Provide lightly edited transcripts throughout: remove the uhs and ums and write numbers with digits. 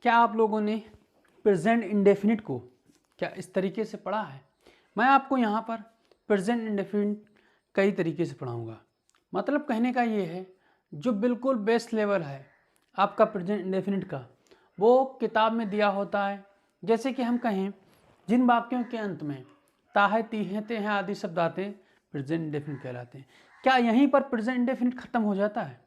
क्या आप लोगों ने प्रेजेंट इंडेफिनिट को क्या इस तरीके से पढ़ा है? मैं आपको यहाँ पर प्रेजेंट इंडेफिनिट कई तरीके से पढ़ाऊँगा। मतलब कहने का ये है, जो बिल्कुल बेस्ट लेवल है आपका प्रेजेंट इंडेफिनिट का, वो किताब में दिया होता है। जैसे कि हम कहें, जिन वाक्यों के अंत में ता है, ती हैं, ते हैं आदि शब्द आते हैं, प्रेजेंट इंडेफिनिट कहलाते हैं। क्या यहीं पर प्रेजेंट इंडेफिनिट खत्म हो जाता है?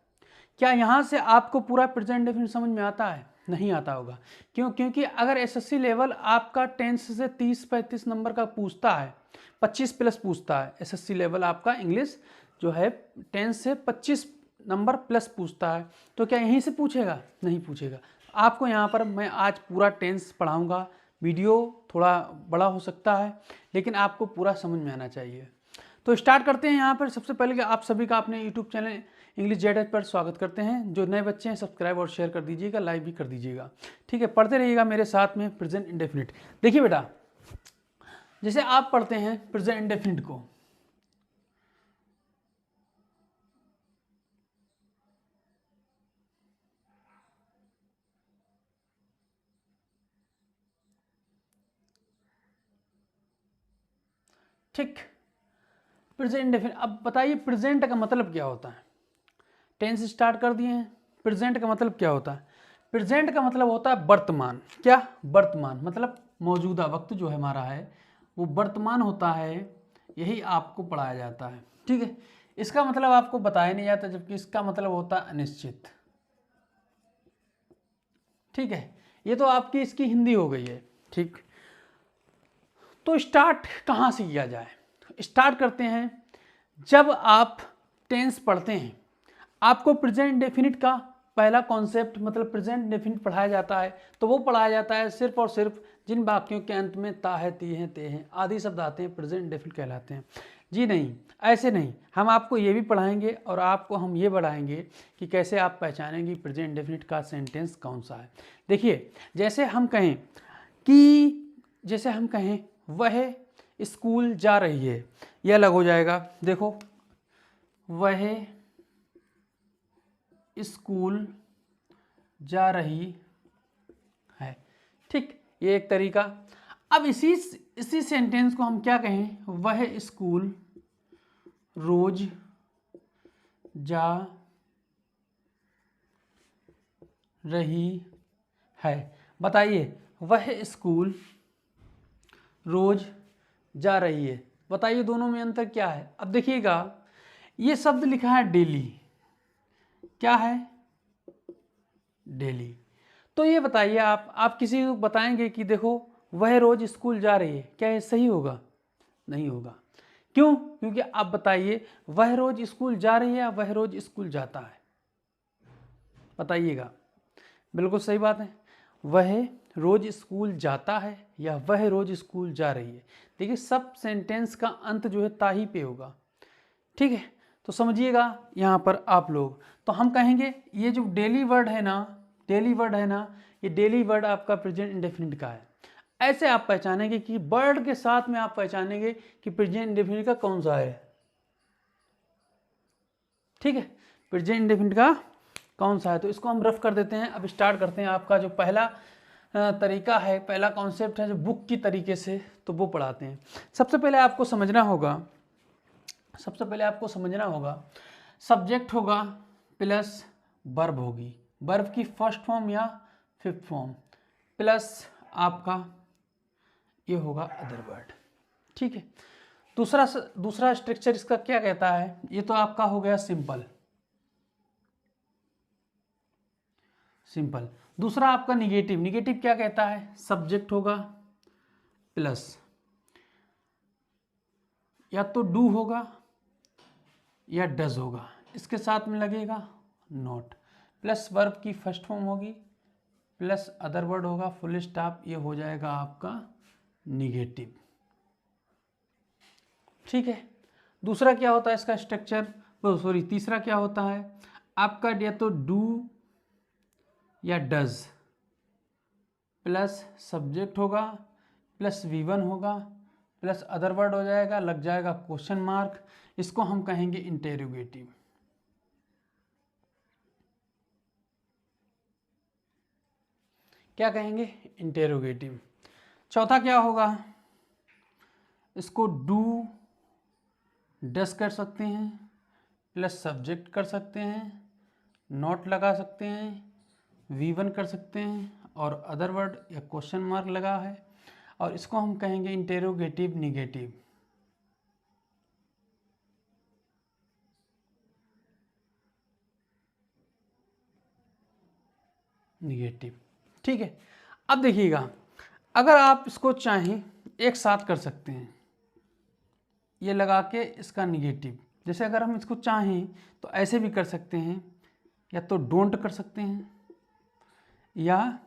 क्या यहाँ से आपको पूरा प्रेजेंट इंडेफिनिट समझ में आता है? नहीं आता होगा। क्यों? क्योंकि अगर एसएससी लेवल आपका टेंस से 30-35 नंबर का पूछता है, 25 प्लस पूछता है, एसएससी लेवल आपका इंग्लिश जो है टेंस से 25 नंबर प्लस पूछता है, तो क्या यहीं से पूछेगा? नहीं पूछेगा। आपको यहाँ पर मैं आज पूरा टेंस पढ़ाऊँगा। वीडियो थोड़ा बड़ा हो सकता है, लेकिन आपको पूरा समझ में आना चाहिए। तो स्टार्ट करते हैं। यहाँ पर सबसे पहले कि आप सभी का अपने यूट्यूब चैनल इंग्लिश जेड पर स्वागत करते हैं। जो नए बच्चे हैं सब्सक्राइब और शेयर कर दीजिएगा, लाइक भी कर दीजिएगा। ठीक है, पढ़ते रहिएगा मेरे साथ में प्रेजेंट इंडेफिनिट। देखिए बेटा, जैसे आप पढ़ते हैं प्रेजेंट इंडेफिनिट को, ठीक, प्रेजेंट इंडेफिनिट। अब बताइए प्रेजेंट का मतलब क्या होता है? टेंस स्टार्ट कर दिए हैं। प्रेजेंट का मतलब क्या होता है? प्रेजेंट का मतलब होता है वर्तमान। क्या? वर्तमान मतलब मौजूदा वक्त जो है हमारा है वो वर्तमान होता है। यही आपको पढ़ाया जाता है। ठीक है, इसका मतलब आपको बताया नहीं जाता, जबकि इसका मतलब होता है अनिश्चित। ठीक है, ये तो आपकी इसकी हिंदी हो गई है। ठीक, तो स्टार्ट कहाँ से किया जाए? स्टार्ट करते हैं, जब आप टेंस पढ़ते हैं आपको प्रेजेंट इंडेफिनिट का पहला कॉन्सेप्ट मतलब प्रेजेंट इंडेफिनिट पढ़ाया जाता है, तो वो पढ़ाया जाता है सिर्फ और सिर्फ जिन वाक्यों के अंत में ता है, ती हैं, ते हैं आदि शब्द आते हैं, प्रेजेंट इंडेफिनिट कहलाते हैं। जी नहीं, ऐसे नहीं। हम आपको ये भी पढ़ाएंगे और आपको हम ये बढ़ाएंगे कि कैसे आप पहचानेंगे प्रेजेंट इंडेफिनिट का सेंटेंस कौन सा है। देखिए, जैसे हम कहें वह स्कूल जा रही है, यह अलग हो जाएगा। देखो, वह स्कूल जा रही है। ठीक, ये एक तरीका। अब इसी सेंटेंस को हम क्या कहें? वह स्कूल रोज जा रही है। बताइए, वह स्कूल रोज जा रही है। बताइए दोनों में अंतर क्या है? अब देखिएगा, ये शब्द लिखा है डेली। क्या है? डेली। तो ये बताइए, आप किसी को बताएंगे कि देखो वह रोज स्कूल जा रही है, क्या ये सही होगा? नहीं होगा। क्यों? क्योंकि आप बताइए, वह रोज स्कूल जा रही है या वह रोज स्कूल जाता है? बताइएगा। बिल्कुल सही बात है, वह रोज स्कूल जाता है या वह रोज स्कूल जा रही है। देखिए, सब सेंटेंस का अंत जो है ता ही पे होगा। ठीक है, तो समझिएगा यहाँ पर आप लोग। तो हम कहेंगे ये जो डेली वर्ड है ना, ये डेली वर्ड आपका प्रेजेंट इंडेफिनिट का है। ऐसे आप पहचानेंगे कि वर्ड के साथ में आप पहचानेंगे कि प्रेजेंट इंडेफिनिट का कौन सा है। ठीक है, प्रेजेंट इंडेफिनिट का कौन सा है, तो इसको हम रफ कर देते हैं। अब स्टार्ट करते हैं। आपका जो पहला तरीका है, पहला कॉन्सेप्ट है जो बुक की तरीके से, तो वो पढ़ाते हैं। सबसे पहले आपको समझना होगा सब्जेक्ट होगा प्लस वर्ब होगी। वर्ब की फर्स्ट फॉर्म या फिफ्थ फॉर्म प्लस आपका ये होगा अदर वर्ड। ठीक है, दूसरा स्ट्रक्चर इसका क्या कहता है? ये तो आपका हो गया सिंपल। दूसरा आपका निगेटिव क्या कहता है? सब्जेक्ट होगा प्लस या तो डू होगा या डज होगा, इसके साथ में लगेगा नॉट, प्लस वर्ब की फर्स्ट फॉर्म होगी प्लस अदर वर्ड होगा, फुल स्टॉप, ये हो जाएगा आपका निगेटिव। ठीक है, दूसरा क्या होता है इसका स्ट्रक्चर? तीसरा क्या होता है आपका? या तो डू या डज प्लस सब्जेक्ट होगा प्लस V1 होगा प्लस अदर वर्ड हो जाएगा, लग जाएगा क्वेश्चन मार्क, इसको हम कहेंगे इंटेरोगेटिव। क्या कहेंगे, इंटेरोगेटिव। चौथा क्या होगा, इसको डू डस कर सकते हैं, प्लस सब्जेक्ट कर सकते हैं, नॉट लगा सकते हैं, V1 कर सकते हैं और अदर वर्ड या क्वेश्चन मार्क लगा है, और इसको हम कहेंगे इंटेरोगेटिव निगेटिव। निगेटिव, ठीक है। अब देखिएगा, अगर आप इसको चाहें एक साथ कर सकते हैं, ये लगा के इसका निगेटिव। जैसे अगर हम इसको चाहें तो ऐसे भी कर सकते हैं, या तो डोंट कर सकते हैं, या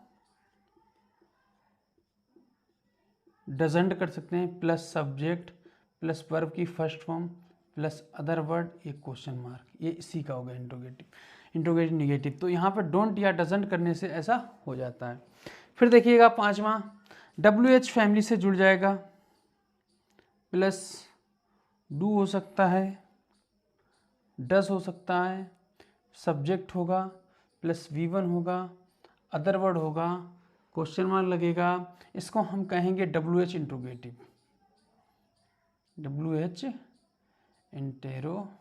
डजंट कर सकते हैं, प्लस सब्जेक्ट प्लस वर्ब की first form plus other word एक क्वेश्चन मार्क, ये इसी का होगा इंट्रोगेटिव निगेटिव। तो यहाँ पर डोंट या डजंट करने से ऐसा हो जाता है। फिर देखिएगा पांचवा, WH फैमिली से जुड़ जाएगा, प्लस डू हो सकता है, डस हो सकता है, सब्जेक्ट होगा प्लस V1 होगा, अदर वर्ड होगा, क्वेश्चन मार्क लगेगा। इसको हम कहेंगे WH इंट्रोगेटिव, WH इंटेरोगेटिव,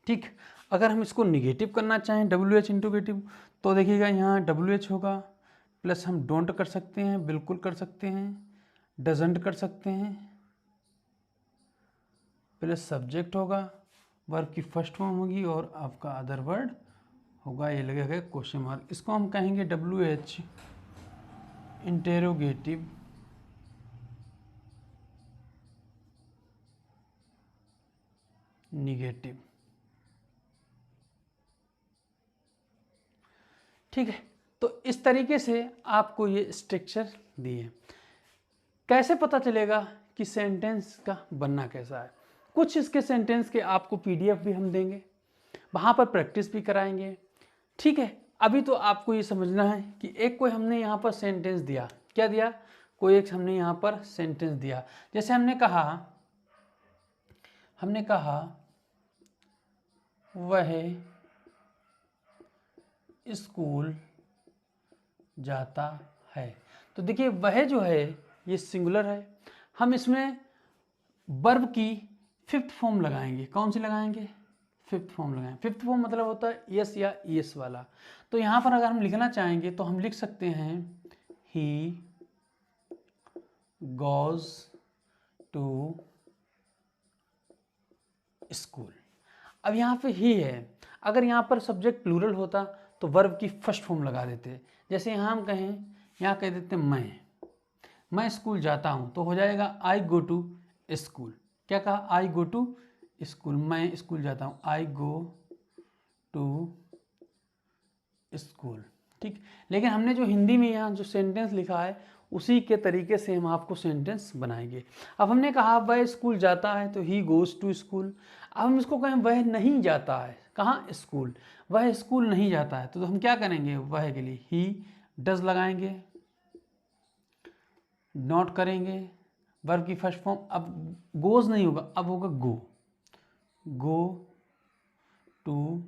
ठीक। अगर हम इसको निगेटिव करना चाहें WH इंट्रोगेटिव, तो देखिएगा यहाँ WH होगा, प्लस हम डोंट कर सकते हैं, बिल्कुल कर सकते हैं, डजंट कर सकते हैं, प्लस सब्जेक्ट होगा, वर्ब की फर्स्ट फॉर्म होगी और आपका अदर वर्ड होगा, ये लगेगा क्वेश्चन मार्क। इसको हम कहेंगे WH इंटेरोगेटिव निगेटिव, ठीक है। तो इस तरीके से आपको ये स्ट्रक्चर दिए। कैसे पता चलेगा कि सेंटेंस का बनना कैसा है? कुछ इसके सेंटेंस के आपको PDF भी हम देंगे, वहाँ पर प्रैक्टिस भी कराएंगे, ठीक है। अभी तो आपको ये समझना है कि एक कोई हमने यहाँ पर सेंटेंस दिया, क्या दिया, कोई एक हमने यहाँ पर सेंटेंस दिया। जैसे हमने कहा वह स्कूल जाता है। तो देखिए वह जो है ये सिंगुलर है, हम इसमें वर्ब की फिफ्थ फॉर्म लगाएंगे। कौन सी लगाएंगे? फिफ्थ फॉर्म लगाएंगे। फिफ्थ फॉर्म मतलब होता है यस या ईएस वाला। तो यहाँ पर अगर हम लिखना चाहेंगे तो हम लिख सकते हैं ही गोज टू स्कूल। अब यहाँ पे ही है, अगर यहाँ पर सब्जेक्ट प्लूरल होता तो वर्ब की फर्स्ट फॉर्म लगा देते। जैसे यहाँ हम कहें, यहाँ कह देते मैं स्कूल जाता हूँ, तो हो जाएगा आई गो टू स्कूल। क्या कहा? आई गो टू स्कूल, मैं स्कूल जाता हूँ, आई गो टू स्कूल, ठीक। लेकिन हमने जो हिंदी में यहाँ जो सेंटेंस लिखा है उसी के तरीके से हम आपको सेंटेंस बनाएंगे। अब हमने कहा वह स्कूल जाता है, तो ही गोज टू स्कूल। अब हम इसको कहें वह नहीं जाता है, कहाँ? स्कूल। वह स्कूल नहीं जाता है, तो हम क्या करेंगे? वह के लिए ही डज लगाएंगे, नॉट करेंगे, वर्ब की फर्स्ट फॉर्म। अब गोज नहीं होगा, अब होगा गो टू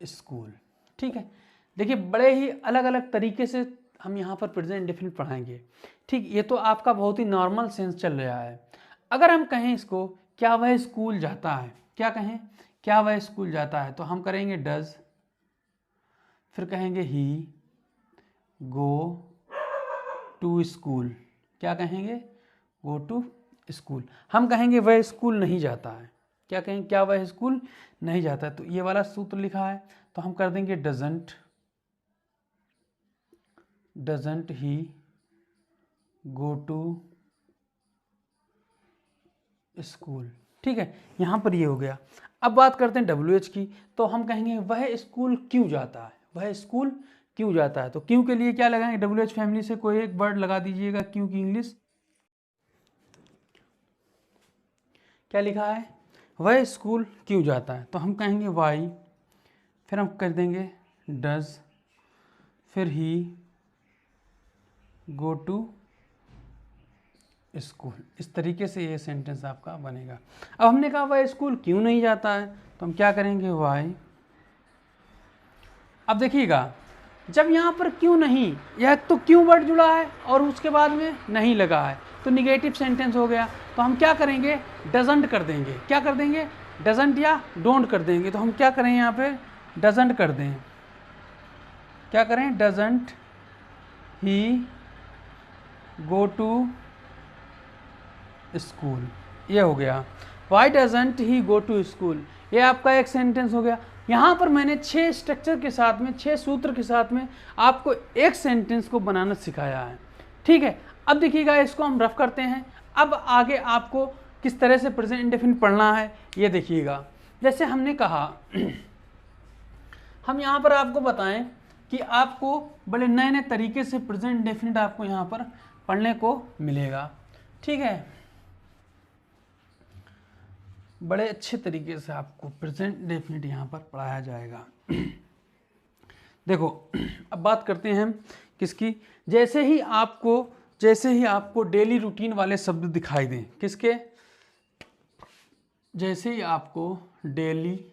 स्कूल, ठीक है। देखिए बड़े ही अलग अलग तरीके से हम यहाँ पर प्रेजेंट इंडेफिनिट पढ़ाएंगे, ठीक। ये तो आपका बहुत ही नॉर्मल सेंस चल रहा है। अगर हम कहें इसको क्या वह स्कूल जाता है, क्या कहें? क्या वह स्कूल जाता है, तो हम करेंगे डज, फिर कहेंगे ही गो टू स्कूल। क्या कहेंगे? Go to school. हम कहेंगे वह स्कूल नहीं जाता है, क्या कहें? क्या वह स्कूल नहीं जाता है, तो ये वाला सूत्र लिखा है, तो हम कर देंगे doesn't he go to school, ठीक है। यहाँ पर ये हो गया। अब बात करते हैं WH की, तो हम कहेंगे वह स्कूल क्यों जाता है, वह स्कूल क्यों जाता है। तो क्यों के लिए क्या लगाएंगे? WH फैमिली से कोई एक वर्ड लगा दीजिएगा, क्यों की इंग्लिश क्या लिखा है? वह स्कूल क्यों जाता है, तो हम कहेंगे वाई, फिर हम कर देंगे डज, फिर ही गो टू स्कूल। इस तरीके से ये सेंटेंस आपका बनेगा। अब हमने कहा वह स्कूल क्यों नहीं जाता है, तो हम क्या करेंगे? वाई अब देखिएगा, जब यहाँ पर क्यों नहीं, यह तो क्यों वर्ड जुड़ा है और उसके बाद में नहीं लगा है, तो निगेटिव सेंटेंस हो गया। तो हम क्या करेंगे, डजंट कर देंगे। क्या कर देंगे, डजंट या डोंट कर देंगे। तो हम क्या करें, यहाँ पे डजंट कर दें। क्या करें, doesn't he go to school, ये हो गया। Why doesn't he go to school, ये आपका एक सेंटेंस हो गया। यहाँ पर मैंने 6 स्ट्रक्चर के साथ में, 6 सूत्र के साथ में आपको एक सेंटेंस को बनाना सिखाया है। ठीक है, अब देखिएगा, इसको हम रफ करते हैं। अब आगे आपको किस तरह से प्रेजेंट इंडेफिनिट पढ़ना है ये देखिएगा। जैसे हमने कहा, हम यहाँ पर आपको बताएं कि आपको बड़े नए नए तरीके से प्रेजेंट इंडेफिनिट आपको यहाँ पर पढ़ने को मिलेगा। ठीक है, बड़े अच्छे तरीके से आपको प्रेजेंट इंडेफिनिट यहाँ पर पढ़ाया जाएगा। देखो, अब बात करते हैं किसकी, जैसे ही आपको डेली रूटीन वाले शब्द दिखाई दें, किसके, जैसे ही आपको डेली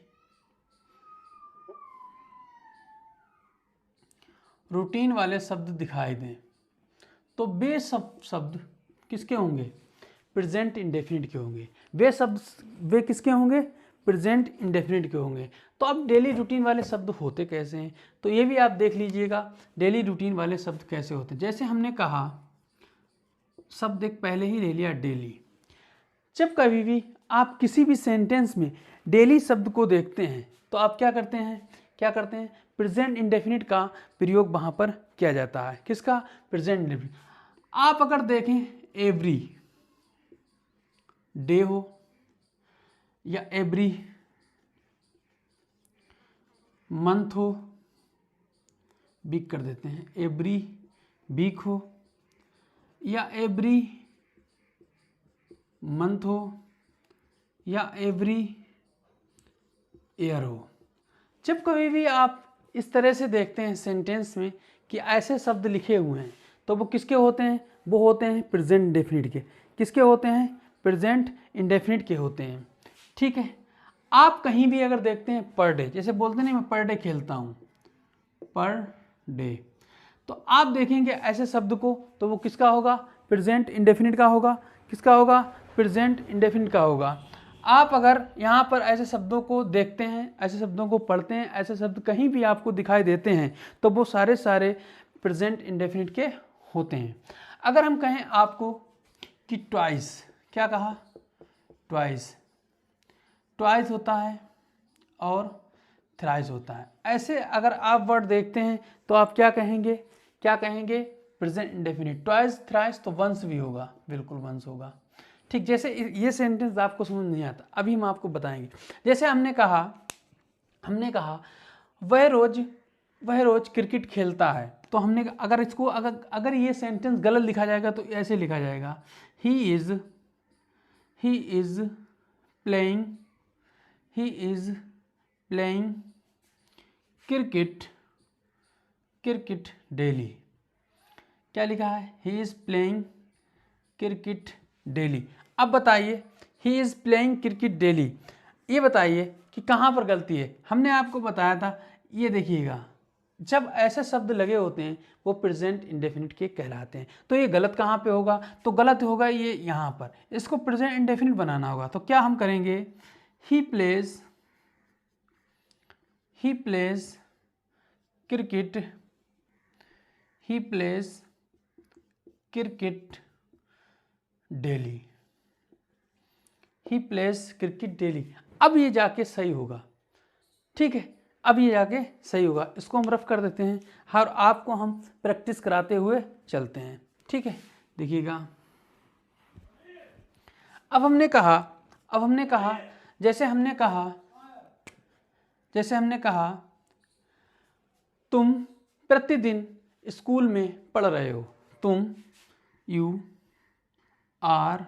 रूटीन वाले शब्द दिखाई दें, तो वे सब शब्द किसके होंगे, प्रेजेंट इंडेफिनिट के होंगे। वे किसके होंगे, प्रेजेंट इंडेफिनिट के होंगे। तो अब डेली रूटीन वाले शब्द होते कैसे हैं, तो ये भी आप देख लीजिएगा, डेली रूटीन वाले शब्द कैसे होते हैं। जैसे हमने कहा, शब्द एक पहले ही ले लिया, डेली। जब कभी भी आप किसी भी सेंटेंस में डेली शब्द को देखते हैं, तो आप क्या करते हैं, प्रेजेंट इंडेफिनिट का प्रयोग वहाँ पर किया जाता है। किसका, प्रेजेंट इंडेफिनिट। आप अगर देखें, एवरी डे हो या एवरी मंथ हो, वीक कर देते हैं, एवरी वीक हो या एवरी मंथ हो या एवरी ईयर हो, जब कभी भी आप इस तरह से देखते हैं सेंटेंस में कि ऐसे शब्द लिखे हुए हैं, तो वो किसके होते हैं, वो होते हैं प्रेजेंट इंडेफिनिट के। किसके होते हैं, प्रेजेंट इंडेफिनिट के होते हैं। ठीक है, आप कहीं भी अगर देखते हैं पर डे, जैसे बोलते हैं ना, मैं पर डे खेलता हूँ, पर डे, तो आप देखेंगे ऐसे शब्द को, तो वो किसका होगा, प्रेजेंट इंडेफिनिट का होगा। किसका होगा, प्रेजेंट इंडेफिनिट का होगा। आप अगर यहाँ पर ऐसे शब्दों को देखते हैं, ऐसे शब्दों को पढ़ते हैं, ऐसे शब्द कहीं भी आपको दिखाई देते हैं, तो वो सारे प्रेजेंट इंडेफिनिट के होते हैं। अगर हम कहें आपको कि ट्वाइस, क्या कहा, ट्वाइस होता है और थ्राइस होता है। ऐसे अगर आप वर्ड देखते हैं, तो आप क्या कहेंगे, प्रेजेंट इंडेफिनिट। ट्वाइस थ्राइस तो वंस भी होगा, बिल्कुल वंस होगा। ठीक, जैसे ये सेंटेंस आपको समझ नहीं आता, अभी हम आपको बताएंगे। जैसे हमने कहा वह रोज क्रिकेट खेलता है, तो हमने अगर इसको अगर ये सेंटेंस गलत लिखा जाएगा तो ऐसे लिखा जाएगा, he is playing cricket daily. क्या लिखा है, he is playing cricket daily. अब बताइए, he is playing cricket daily, ये बताइए कि कहाँ पर गलती है। हमने आपको बताया था, ये देखिएगा, जब ऐसे शब्द लगे होते हैं वो प्रेजेंट इंडेफिनिट के कहलाते हैं। तो ये गलत कहाँ पे होगा, तो गलत होगा ये यहाँ पर, इसको प्रेजेंट इंडेफिनिट बनाना होगा। तो क्या हम करेंगे, he plays cricket daily, he plays cricket daily. अब ये जाके सही होगा। ठीक है, अब ये जाके सही होगा। इसको हम रफ कर देते हैं और आपको हम प्रैक्टिस कराते हुए चलते हैं। ठीक है, देखिएगा, अब हमने कहा जैसे हमने कहा तुम प्रतिदिन स्कूल में पढ़ रहे हो। तुम यू आर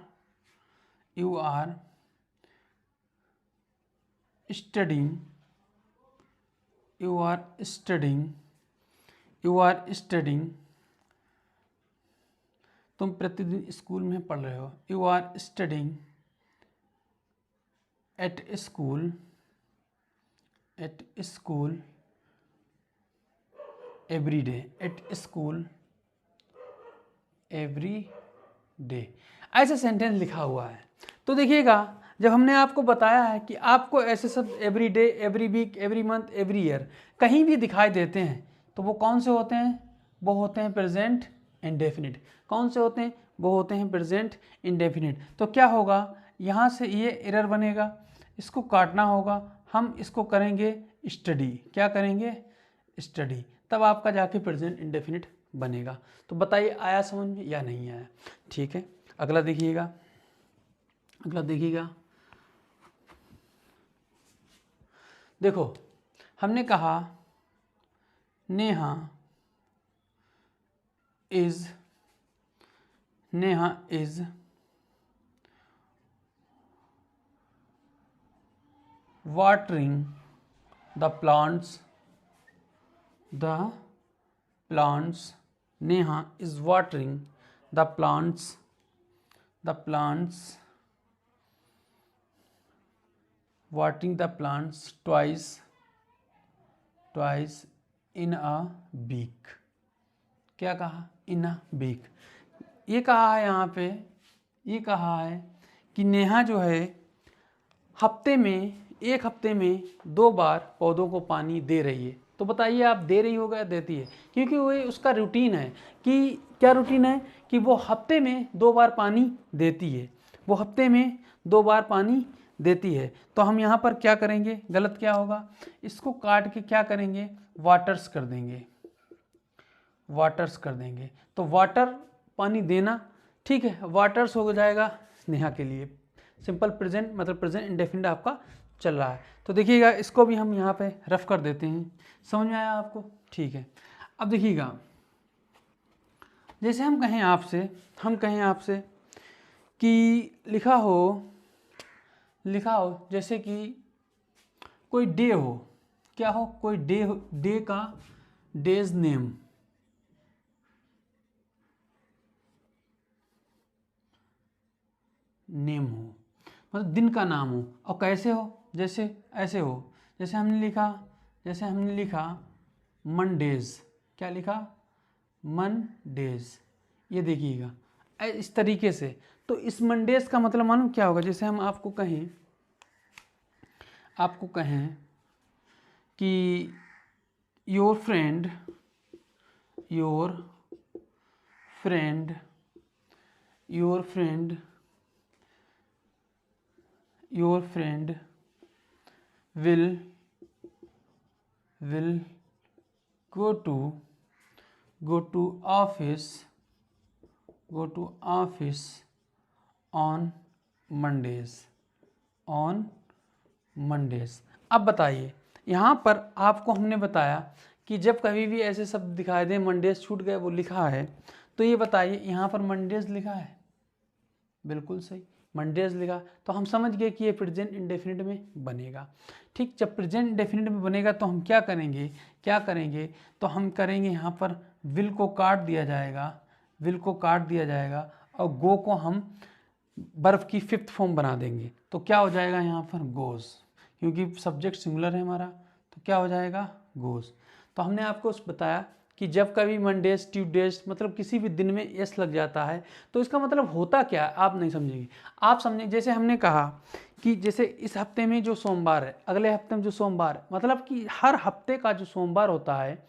स्टडिंग तुम प्रतिदिन स्कूल में पढ़ रहे हो। You are studying at school every day at school every day, ऐसा सेंटेंस लिखा हुआ है। तो देखिएगा, जब हमने आपको बताया है कि आपको ऐसे शब्द every day, every week, every month, every year कहीं भी दिखाई देते हैं तो वो कौन से होते हैं? वो होते हैं प्रेजेंट इंडेफिनिट। कौन से होते हैं? वो होते हैं प्रेजेंट इंडेफिनिट। तो क्या होगा, यहाँ से ये एरर बनेगा, इसको काटना होगा, हम इसको करेंगे स्टडी। क्या करेंगे? स्टडी। तब आपका जाके प्रेजेंट इंडेफिनिट बनेगा। तो बताइए आया समझ में या नहीं आया? ठीक है, अगला देखिएगा, अगला देखिएगा। देखो, हमने कहा Neha is watering the plants. Neha is watering the plants twice in a week. क्या कहा? इन अ वीक। ये कहा है यहाँ पे, ये कहा है कि नेहा जो है एक हफ्ते में 2 बार पौधों को पानी दे रही है। तो बताइए आप, दे रही होगा या देती है? क्योंकि वो उसका रूटीन है कि क्या रूटीन है कि वो हफ्ते में 2 बार पानी देती है, वो हफ्ते में 2 बार पानी देती है। तो हम यहाँ पर क्या करेंगे? गलत क्या होगा? इसको काट के क्या करेंगे? वाटर्स कर देंगे, वाटर्स कर देंगे। तो वाटर पानी देना, ठीक है, वाटर्स हो जाएगा नेहा के लिए। सिंपल प्रेजेंट मतलब प्रेजेंट इंडेफिनिट आपका चल रहा है। तो देखिएगा, इसको भी हम यहाँ पे रफ कर देते हैं। समझ में आया आपको? ठीक है। अब देखिएगा, जैसे हम कहें आपसे कि लिखा हो जैसे कि कोई डे हो, क्या हो? कोई डे का डेज नेम, हो, मतलब दिन का नाम हो। और कैसे हो? जैसे ऐसे हो, जैसे हमने लिखा मंडेज। क्या लिखा? मंडेज। ये देखिएगा इस तरीके से। तो इस मंडेज का मतलब मालूम क्या होगा? जैसे हम आपको कहें कि your friend will go to office on Mondays। अब बताइए, यहाँ पर आपको हमने बताया कि जब कभी भी ऐसे शब्द दिखाई दे, मंडेज छूट गए, वो लिखा है, तो ये बताइए यहाँ पर मंडेज लिखा है, बिल्कुल सही, मंडेज लिखा। तो हम समझ गए कि ये प्रेजेंट इंडेफिनिट में बनेगा। ठीक, जब प्रेजेंट इंडेफिनिट में बनेगा तो हम क्या करेंगे? तो हम करेंगे यहाँ पर विल को काट दिया जाएगा, और गो को हम वर्ब की 5th फॉर्म बना देंगे। तो क्या हो जाएगा यहाँ पर? गोज, क्योंकि सब्जेक्ट सिंगुलर है हमारा, तो क्या हो जाएगा? गोज। तो हमने आपको बताया कि जब कभी मंडेज, ट्यूसडेज मतलब किसी भी दिन में एस लग जाता है तो इसका मतलब होता क्या है, आप नहीं समझेंगे। आप समझें, जैसे हमने कहा कि जैसे इस हफ्ते में जो सोमवार है, अगले हफ्ते में जो सोमवार है, मतलब कि हर हफ्ते का जो सोमवार होता है,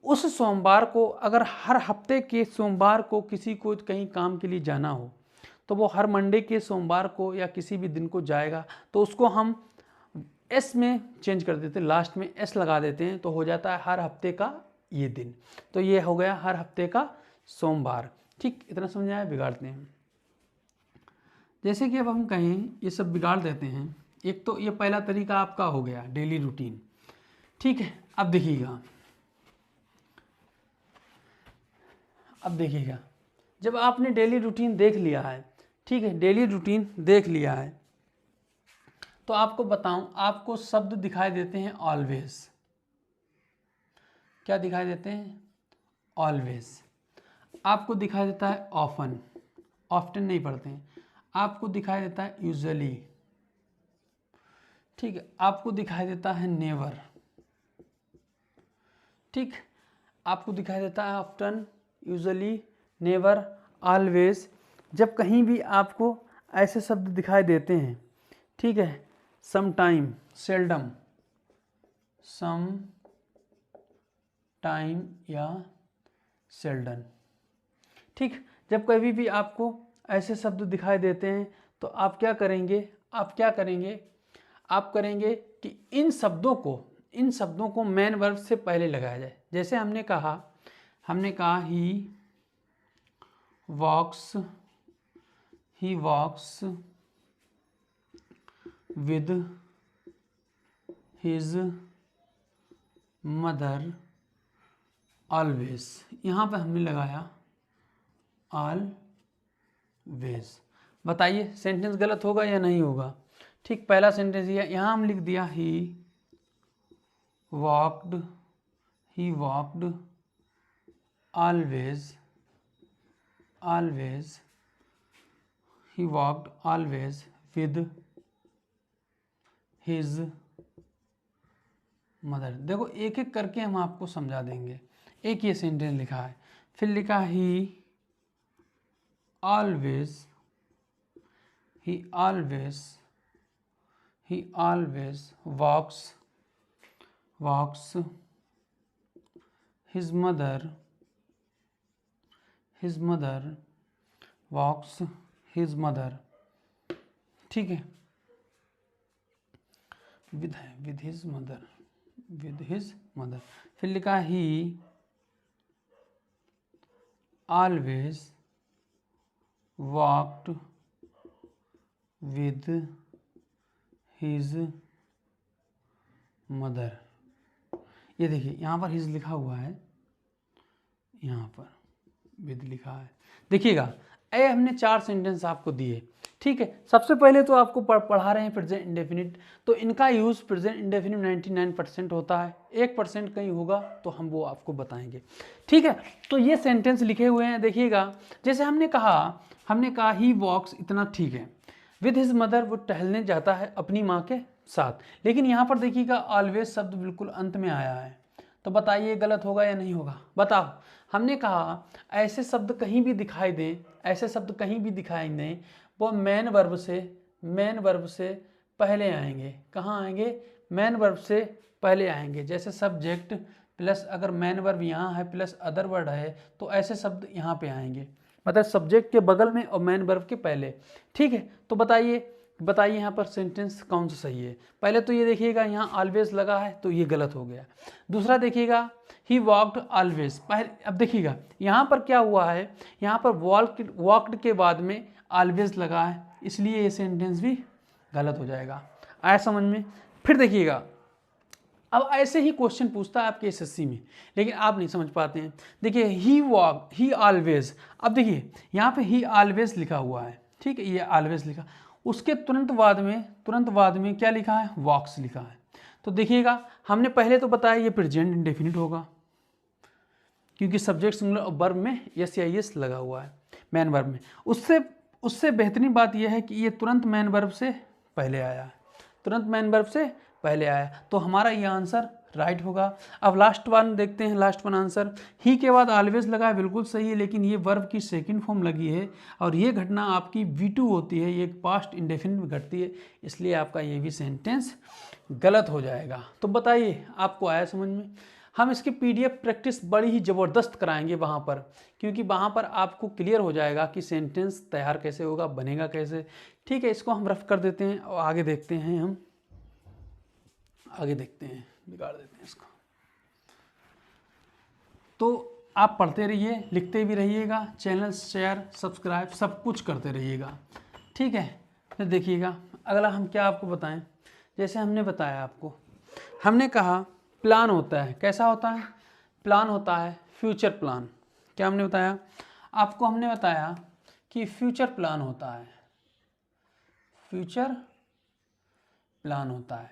उस सोमवार को, अगर हर हफ्ते के सोमवार को किसी को कहीं काम के लिए जाना हो तो वो हर मंडे के सोमवार को या किसी भी दिन को जाएगा, तो उसको हम एस में चेंज कर देते हैं, लास्ट में एस लगा देते हैं, तो हो जाता है हर हफ्ते का ये दिन। तो ये हो गया हर हफ्ते का सोमवार। ठीक, इतना समझ आया? बिगाड़ते हैं। जैसे कि अब हम कहें, ये सब बिगाड़ देते हैं। एक तो ये पहला तरीका आपका हो गया डेली रूटीन। ठीक है, अब देखिएगा, जब आपने डेली रूटीन देख लिया है, ठीक है, डेली रूटीन देख लिया है, तो आपको बताऊं, आपको शब्द दिखाई देते हैं ऑलवेज। क्या दिखाई देते हैं? ऑलवेज। आपको दिखाई देता है ऑफन, ऑफ्टन नहीं पढ़ते हैं। आपको दिखाई देता है यूजुअली, ठीक है। आपको दिखाई देता है नेवर, ठीक। आपको दिखाई देता है ऑफ्टन, यूजुअली, नेवर, ऑलवेज। जब कहीं भी आपको ऐसे शब्द दिखाई देते हैं, ठीक है, some time, seldom, some time या सेल्डन, ठीक, जब कभी भी आपको ऐसे शब्द दिखाई देते हैं तो आप क्या करेंगे, आप करेंगे कि इन शब्दों को मेन वर्ब से पहले लगाया जाए। जैसे हमने कहा he walks with his mother always. यहाँ पे हमने लगाया ऑलवेज। बताइए सेंटेंस गलत होगा या नहीं होगा? ठीक, पहला सेंटेंस यहाँ हम लिख दिया he walked always, he walked always with his mother. देखो एक एक करके हम आपको समझा देंगे। एक ये सेंटेंस लिखा है, फिर लिखा he always walks his mother walks his mother, ठीक है, विद हिज मदर। फिर लिखा he always walked with his mother. ये देखिए यहाँ पर हिज लिखा हुआ है, यहाँ पर विद लिखा है। देखिएगा ये हमने 4 सेंटेंस आपको दिए, ठीक है। सबसे पहले तो आपको पढ़ा रहे हैं प्रेजेंट इंडेफिनिट, तो इनका यूज़ प्रेजेंट इंडेफिनिट 99% होता है, 1% कहीं होगा तो हम वो आपको बताएंगे, ठीक है। तो ये सेंटेंस लिखे हुए हैं, देखिएगा। जैसे हमने कहा ही वॉक्स, इतना ठीक है। विद हिज मदर, वो टहलने जाता है अपनी माँ के साथ। लेकिन यहाँ पर देखिएगा ऑलवेज शब्द बिल्कुल अंत में आया है, तो बताइए गलत होगा या नहीं होगा? बताओ। हमने कहा ऐसे शब्द कहीं भी दिखाई दें, वो मेन वर्ब से पहले आएंगे। कहाँ आएंगे? मेन वर्ब से पहले आएंगे। जैसे सब्जेक्ट प्लस अगर मेन वर्ब यहाँ है प्लस अदर वर्ड है तो ऐसे शब्द यहाँ पे आएंगे, मतलब सब्जेक्ट के बगल में और मेन वर्ब के पहले, ठीक है। तो बताइए यहाँ पर सेंटेंस कौन सा सही है? पहले तो ये देखिएगा यहाँ ऑलवेज लगा है तो ये गलत हो गया। दूसरा देखिएगा ही वॉक्ड ऑलवेज, पहले, अब देखिएगा यहाँ पर क्या हुआ है, यहाँ पर वॉक्ड के बाद में ऑलवेज लगा है, इसलिए ये सेंटेंस भी गलत हो जाएगा। आया समझ में? फिर देखिएगा अब ऐसे ही क्वेश्चन पूछता है आपके एसएससी में, लेकिन आप नहीं समझ पाते हैं। देखिए ही ऑलवेज, अब देखिए यहाँ पे ही ऑलवेज लिखा हुआ है, ठीक है, ये ऑलवेज लिखा, उसके तुरंत बाद में क्या लिखा है? वॉक्स लिखा है। तो देखिएगा हमने पहले तो बताया ये प्रेजेंट इंडेफिनिट होगा, क्योंकि सब्जेक्ट सिंगुलर और वर्ब में यस या यस लगा हुआ है मेन वर्ब में। उससे बेहतरीन बात यह है कि ये तुरंत मेन वर्ब से पहले आया, तो हमारा ये आंसर राइट होगा। अब लास्ट वन देखते हैं, लास्ट वन आंसर, ही के बाद ऑलवेज लगा है, बिल्कुल सही है, लेकिन ये वर्ब की सेकंड फॉर्म लगी है और ये घटना आपकी V2 होती है, ये पास्ट इंडेफिनिट में घटती है, इसलिए आपका ये भी सेंटेंस गलत हो जाएगा। तो बताइए आपको आया समझ में? हम इसकी PDF प्रैक्टिस बड़ी ही ज़बरदस्त कराएंगे वहाँ पर, क्योंकि वहाँ पर आपको क्लियर हो जाएगा कि सेंटेंस तैयार कैसे होगा, बनेगा कैसे, ठीक है। इसको हम रफ कर देते हैं और आगे देखते हैं, बिगाड़ देते हैं इसको। तो आप पढ़ते रहिए, लिखते भी रहिएगा, चैनल शेयर सब्सक्राइब सब कुछ करते रहिएगा, ठीक है। फिर देखिएगा अगला हम क्या आपको बताएं। जैसे हमने बताया आपको, हमने कहा प्लान होता है, कैसा होता है? प्लान होता है फ्यूचर प्लान। क्या हमने बताया आपको? हमने बताया कि फ्यूचर प्लान होता है।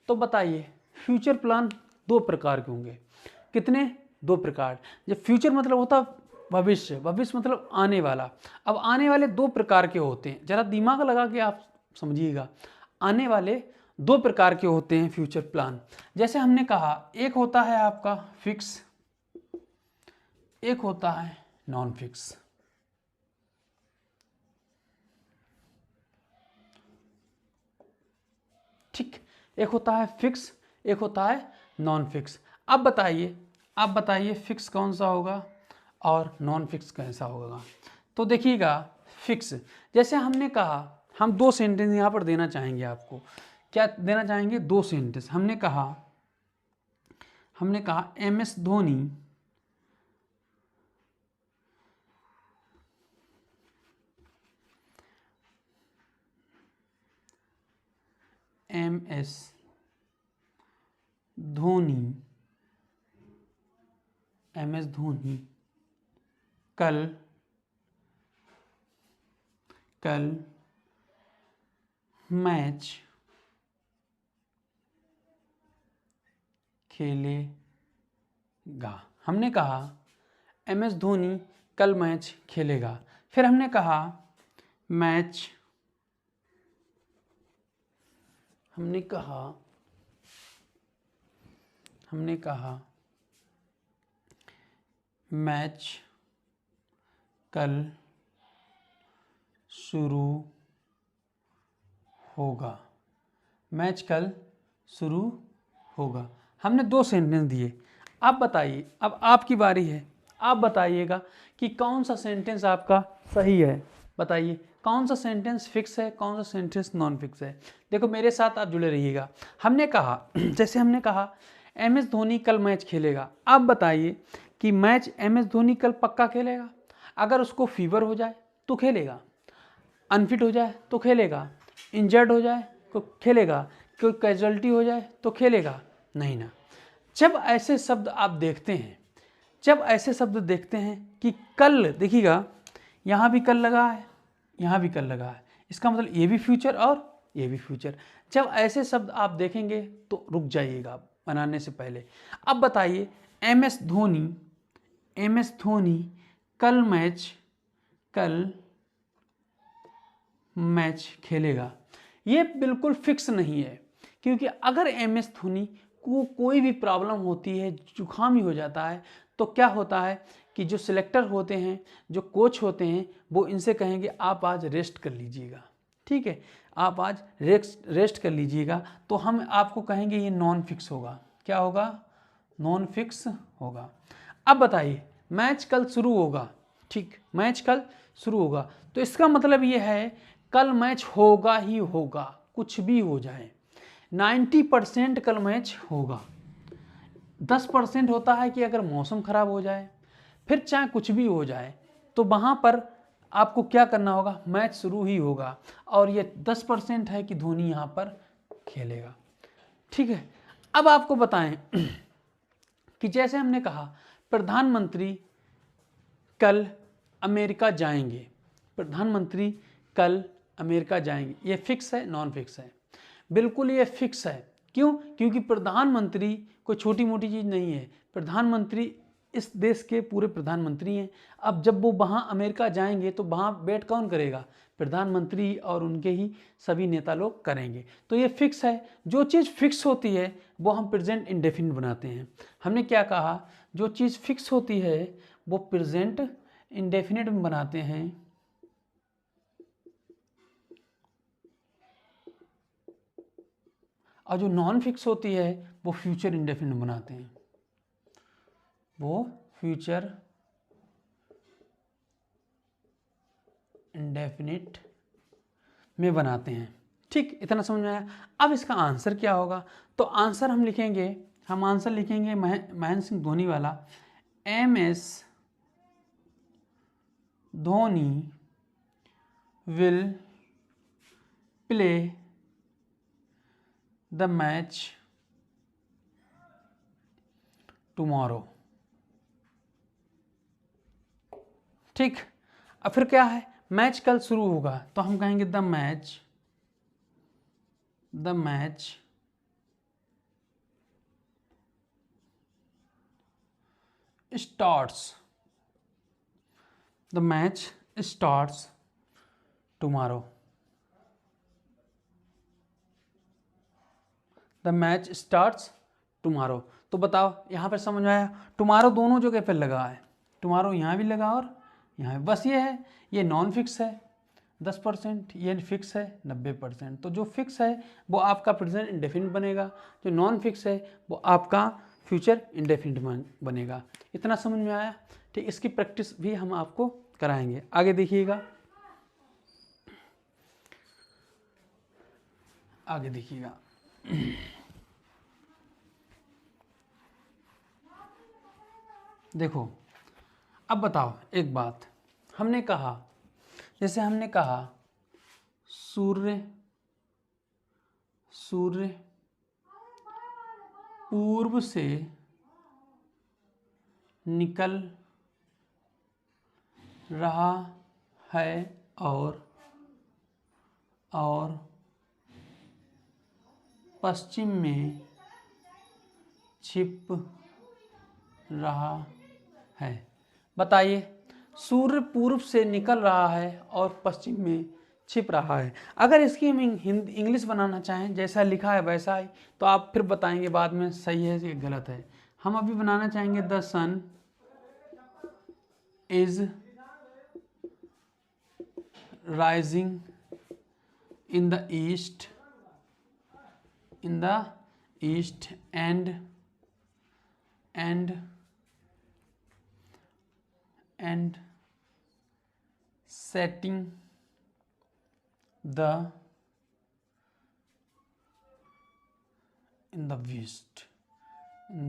तो बताइए फ्यूचर प्लान 2 प्रकार के होंगे। कितने? 2 प्रकार। जब फ्यूचर मतलब होता भविष्य मतलब आने वाला। अब आने वाले 2 प्रकार के होते हैं, ज़रा दिमाग लगा के आप समझिएगा। आने वाले 2 प्रकार के होते हैं फ्यूचर प्लान। जैसे हमने कहा एक होता है आपका फिक्स, एक होता है नॉन फिक्स। ठीक, एक होता है फिक्स, एक होता है नॉन फिक्स। अब बताइए फिक्स कौन सा होगा और नॉन फिक्स कैसा होगा। तो देखिएगा, फिक्स जैसे हमने कहा, हम दो सेंटेंस यहाँ पर देना चाहेंगे आपको। क्या देना चाहेंगे? दो सेंटेंस। हमने कहा MS धोनी MS धोनी कल मैच खेलेगा। हमने कहा MS धोनी कल मैच खेलेगा। फिर हमने कहा मैच कल शुरू होगा। मैच कल शुरू होगा। हमने दो सेंटेंस दिए। अब बताइए, अब आपकी बारी है, आप बताइएगा कि कौन सा सेंटेंस आपका सही है। बताइए कौन सा सेंटेंस फिक्स है, कौन सा सेंटेंस नॉन फिक्स है। देखो मेरे साथ आप जुड़े रहिएगा। हमने कहा जैसे हमने कहा MS धोनी कल मैच खेलेगा। आप बताइए कि मैच MS धोनी कल पक्का खेलेगा। अगर उसको फीवर हो जाए तो खेलेगा, अनफिट हो जाए तो खेलेगा, इंजर्ड हो जाए तो खेलेगा, कोई कैजुअलिटी हो जाए तो खेलेगा नहीं ना। जब ऐसे शब्द आप देखते हैं, कि कल, देखिएगा यहाँ भी कल लगा है, यहाँ भी कल लगा है, इसका मतलब ये भी फ्यूचर और ये भी फ्यूचर। जब ऐसे शब्द आप देखेंगे तो रुक जाइएगा बनाने से पहले। अब बताइए MS धोनी कल मैच खेलेगा। ये बिल्कुल फिक्स नहीं है, क्योंकि अगर MS धोनी को कोई भी प्रॉब्लम होती है, जुकाम ही हो जाता है, तो क्या होता है कि जो सिलेक्टर होते हैं, जो कोच होते हैं, वो इनसे कहेंगे आप आज रेस्ट कर लीजिएगा। ठीक है, आप आज रेस्ट कर लीजिएगा। तो हम आपको कहेंगे ये नॉन फिक्स होगा। क्या होगा? नॉन फिक्स होगा। अब बताइए मैच कल शुरू होगा। ठीक, मैच कल शुरू होगा, तो इसका मतलब ये है कल मैच होगा ही होगा, कुछ भी हो जाए। 90% कल मैच होगा। 10% होता है कि अगर मौसम खराब हो जाए, फिर चाहे कुछ भी हो जाए, तो वहाँ पर आपको क्या करना होगा? मैच शुरू ही होगा। और ये 10% है कि धोनी यहाँ पर खेलेगा। ठीक है, अब आपको बताएं कि जैसे हमने कहा प्रधानमंत्री कल अमेरिका जाएंगे, प्रधानमंत्री कल अमेरिका जाएंगे, ये फिक्स है नॉन फिक्स है? बिल्कुल ये फिक्स है। क्यों? क्योंकि प्रधानमंत्री कोई छोटी मोटी चीज़ नहीं है। प्रधानमंत्री इस देश के पूरे प्रधानमंत्री हैं। अब जब वो वहाँ अमेरिका जाएंगे तो वहाँ वेट कौन करेगा? प्रधानमंत्री और उनके ही सभी नेता लोग करेंगे। तो ये फिक्स है। जो चीज़ फिक्स होती है वो हम प्रेजेंट इंडेफिनिट बनाते हैं। हमने क्या कहा? जो चीज़ फिक्स होती है वो प्रेजेंट इंडेफिनिट में बनाते हैं, और जो नॉन फिक्स होती है वो फ्यूचर इंडेफिनिट बनाते हैं, वो फ्यूचर इंडेफिनिट में बनाते हैं। ठीक, इतना समझ में आया। अब इसका आंसर क्या होगा? तो आंसर हम लिखेंगे महेंद्र सिंह धोनी वाला, MS Dhoni will play the match tomorrow. ठीक, अब फिर क्या है? मैच कल शुरू होगा, तो हम कहेंगे the match starts tomorrow. The match starts tomorrow. तो बताओ यहाँ पर समझ में आया? टुमारो दोनों जगह पर लगा है, टुमारो यहाँ भी लगा और यहाँ भी। बस ये है, ये नॉन फिक्स है 10%, ये फिक्स है 90%। तो जो फिक्स है वो आपका प्रेजेंट इंडेफिनिट बनेगा, जो नॉन फिक्स है वो आपका फ्यूचर इंडेफिनिट बनेगा। इतना समझ में आया? ठीक, इसकी प्रैक्टिस भी हम आपको कराएंगे। आगे देखिएगा, आगे देखिएगा। देखो अब बताओ एक बात, हमने कहा, जैसे हमने कहा सूर्य पूर्व से निकल रहा है और पश्चिम में छिप रहा है। बताइए, सूर्य पूर्व से निकल रहा है और पश्चिम में छिप रहा है। अगर इसकी हम इंग्लिश बनाना चाहें, जैसा लिखा है वैसा ही, तो आप फिर बताएंगे बाद में सही है या गलत है। हम अभी बनाना चाहेंगे the sun is rising in the east and setting in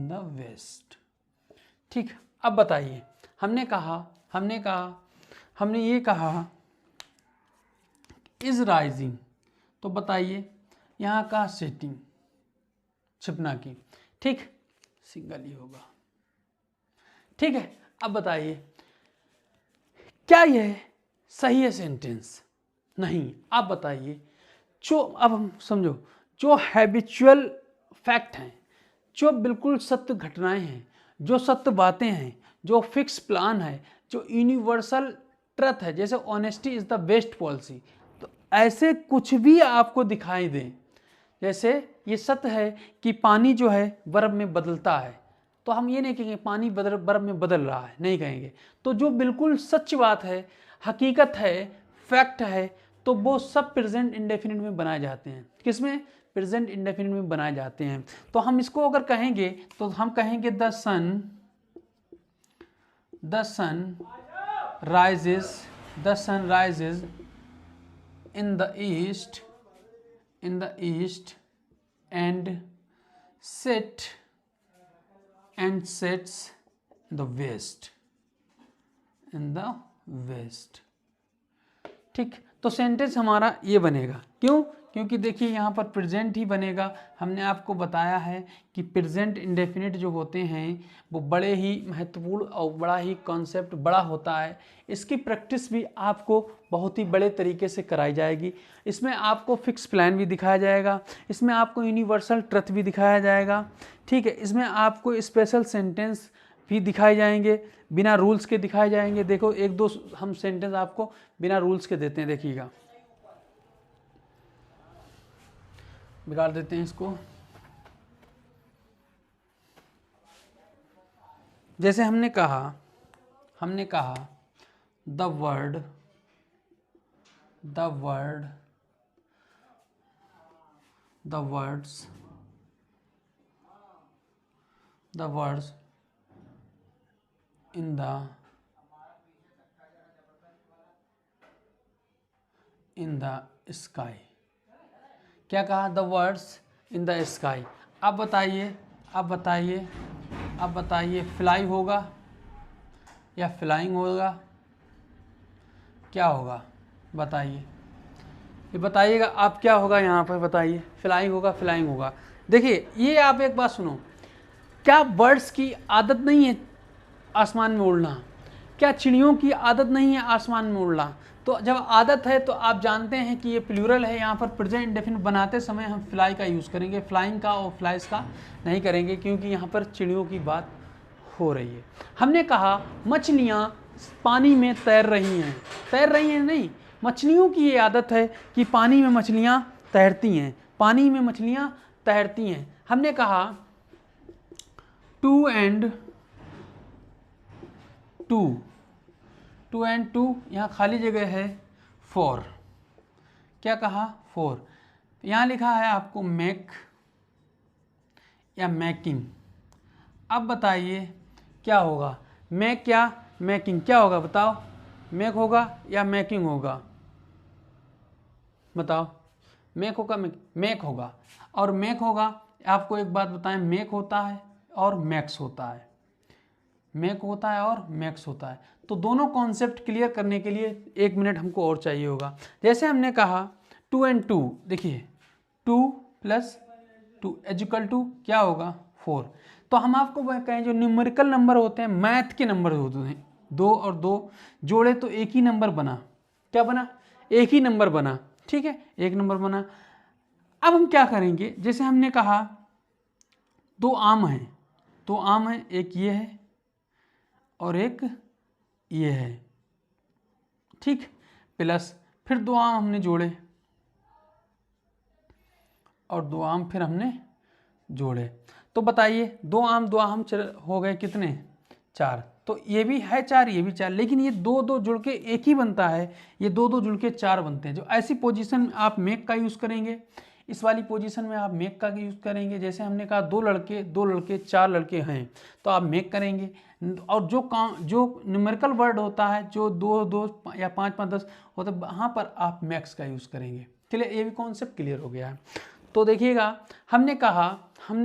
the west। ठीक, अब बताइए, हमने ये कहा इज राइजिंग, तो बताइए यहाँ का सेटिंग छिपना की, ठीक, सिंगल ही होगा। ठीक है, अब बताइए क्या यह सही है सेंटेंस? नहीं। आप बताइए, जो अब हम समझो, जो हैबिचुअल फैक्ट हैं, जो बिल्कुल सत्य घटनाएं हैं, जो सत्य बातें हैं, जो फिक्स प्लान है, जो यूनिवर्सल ट्रुथ है, जैसे honesty is the best policy, तो ऐसे कुछ भी आपको दिखाई दे, जैसे ये सत्य है कि पानी जो है बर्फ में बदलता है, तो हम ये नहीं कहेंगे पानी बर्फ में बदल रहा है, नहीं कहेंगे। तो जो बिल्कुल सच बात है, हकीकत है, फैक्ट है, तो वो सब प्रेजेंट इंडेफिनिट में बनाए जाते हैं। किसमें? प्रेजेंट इंडेफिनिट में बनाए जाते हैं। तो हम इसको अगर कहेंगे तो हम कहेंगे the sun rises in the east and sets in the west। ठीक, तो सेंटेंस हमारा ये बनेगा। क्यों? क्योंकि देखिए यहाँ पर प्रेजेंट ही बनेगा। हमने आपको बताया है कि प्रेजेंट इंडेफिनिट जो होते हैं वो बड़े ही महत्वपूर्ण और बड़ा ही कॉन्सेप्ट बड़ा होता है। इसकी प्रैक्टिस भी आपको बहुत ही बड़े तरीके से कराई जाएगी। इसमें आपको फिक्स प्लान भी दिखाया जाएगा, इसमें आपको यूनिवर्सल ट्रुथ भी दिखाया जाएगा। ठीक है, इसमें आपको स्पेशल सेंटेंस भी दिखाए जाएंगे, बिना रूल्स के दिखाए जाएंगे। देखो एक दो हम सेंटेंस आपको बिना रूल्स के देते हैं, देखिएगा, बिगाड़ देते हैं इसको। जैसे हमने कहा the words in the sky। क्या कहा? The words in the sky. अब बताइए फ्लाई होगा या फ्लाइंग होगा? क्या होगा बताइए, ये बताइएगा आप, क्या होगा यहाँ पर बताइए? फ्लाइंग होगा, फ्लाइंग होगा। देखिए ये आप एक बात सुनो, क्या बर्ड्स की आदत नहीं है आसमान में उड़ना? क्या चिड़ियों की आदत नहीं है आसमान में उड़ना? तो जब आदत है तो आप जानते हैं कि ये प्लूरल है। यहाँ पर प्रेजेंट इंडेफिनिट बनाते समय हम फ्लाई का यूज़ करेंगे, फ्लाइंग का और फ्लाइज का नहीं करेंगे, क्योंकि यहाँ पर चिड़ियों की बात हो रही है। हमने कहा मछलियाँ पानी में तैर रही हैं नहीं, मछलियों की ये आदत है कि पानी में मछलियाँ तैरती हैं। हमने कहा two and two and two, यहाँ खाली जगह है 4, क्या कहा 4, यहाँ लिखा है आपको मेक या मेकिंग। अब बताइए क्या होगा, मेक या मेकिंग, क्या होगा बताओ, मेक होगा या मेकिंग होगा, बताओ, मेक होगा मेक होगा। और मेक होगा, आपको एक बात बताएं, मेक होता है और मैक्स होता है, मेक होता है और मैक्स होता है। तो दोनों कॉन्सेप्ट क्लियर करने के लिए 1 मिनट हमको और चाहिए होगा। जैसे हमने कहा 2 एंड 2, देखिए 2 + 2 इक्वल टू क्या होगा 4। तो हम आपको कहें जो न्यूमेरिकल नंबर होते हैं, मैथ के नंबर होते हैं, 2 और 2 जोड़े तो एक ही नंबर बना, क्या बना, एक ही नंबर बना, ठीक है, एक नंबर बना। अब हम क्या करेंगे, जैसे हमने कहा 2 आम हैं, 2 आम हैं, एक ये है और एक ये है, ठीक, प्लस फिर 2 आम हमने जोड़े और 2 आम फिर हमने जोड़े। तो बताइए 2 आम हो गए कितने, 4। तो ये भी है 4, ये भी 4, लेकिन ये 2 जुड़ के एक ही बनता है, ये 2 जुड़ के 4 बनते हैं। जो ऐसी पोजीशन में आप मेक का यूज़ करेंगे, इस वाली पोजीशन में आप मेक का यूज़ करेंगे। जैसे हमने कहा 2 लड़के 4 लड़के हैं, तो आप मेक करेंगे। और जो न्यूमेरिकल वर्ड होता है, जो 2 या 5 10 होता है, वहाँ पर आप मैक्स का यूज़ करेंगे। क्लियर, ये भी कॉन्सेप्ट क्लियर हो गया है। तो देखिएगा, हमने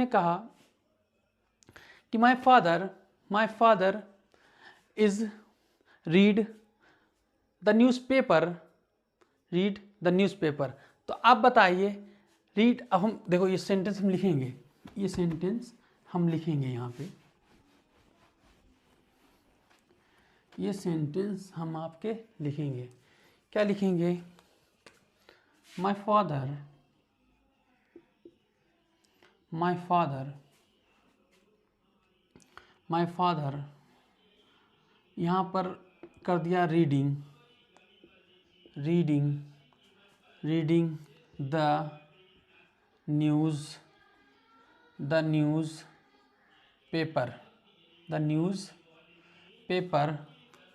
कहा कि my father is read the newspaper. तो आप बताइए रीड, अब हम देखो ये सेंटेंस हम लिखेंगे, यहाँ पे ये सेंटेंस हम आपके लिखेंगे, क्या लिखेंगे, माय फादर यहाँ पर कर दिया reading the newspaper.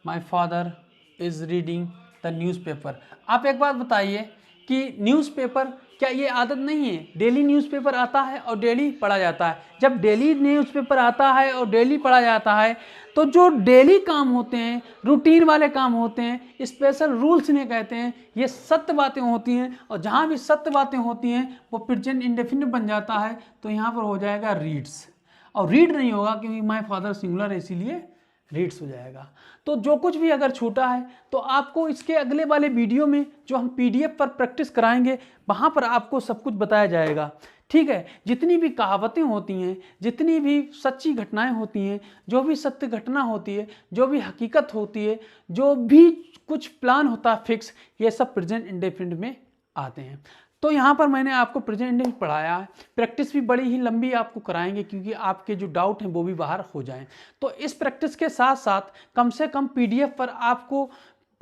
My father is reading the newspaper. आप एक बात बताइए कि न्यूज़पेपर, क्या ये आदत नहीं है, डेली न्यूज़पेपर आता है और डेली पढ़ा जाता है। जब डेली न्यूज़पेपर आता है और डेली पढ़ा जाता है, तो जो डेली काम होते हैं, रूटीन वाले काम होते हैं, स्पेशल रूल्स इन्हें कहते हैं, ये सत्य बातें होती हैं। और जहाँ भी सत्य बातें होती हैं वो प्रेजेंट इंडेफिनिट बन जाता है। तो यहाँ पर हो जाएगा रीड्स, और रीड नहीं होगा क्योंकि माय फादर सिंगुलर है, इसीलिए रीड्स हो जाएगा। तो जो कुछ भी अगर छूटा है तो आपको इसके अगले वाले वीडियो में जो हम PDF पर प्रैक्टिस कराएंगे, वहाँ पर आपको सब कुछ बताया जाएगा, ठीक है। जितनी भी कहावतें होती हैं, जितनी भी सच्ची घटनाएं होती हैं, जो भी सत्य घटना होती है, जो भी हकीकत होती है, जो भी कुछ प्लान होता है फिक्स, ये सब प्रेजेंट इंडेफिनिट में आते हैं। तो यहाँ पर मैंने आपको प्रेजेंट इंडेफिनिट पढ़ाया है। प्रैक्टिस भी बड़ी ही लंबी आपको कराएंगे क्योंकि आपके जो डाउट हैं वो भी बाहर हो जाएं। तो इस प्रैक्टिस के साथ साथ कम से कम PDF पर आपको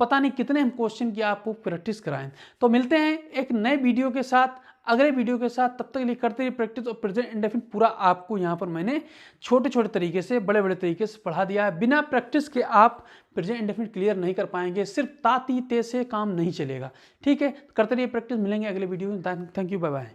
पता नहीं कितने हम क्वेश्चन की आपको प्रैक्टिस कराएं। तो मिलते हैं एक नए वीडियो के साथ, अगले वीडियो के साथ। तब तक के लिए करते रहिए प्रैक्टिस। और प्रेजेंट इंडेफिनिट पूरा आपको यहाँ पर मैंने छोटे छोटे तरीके से, बड़े बड़े तरीके से पढ़ा दिया है। बिना प्रैक्टिस के आप प्रेजेंट इंडेफिनिट क्लियर नहीं कर पाएंगे। सिर्फ ताती ते से काम नहीं चलेगा, ठीक है। करते रहिए प्रैक्टिस। मिलेंगे अगले वीडियो में। Thank you, bye bye.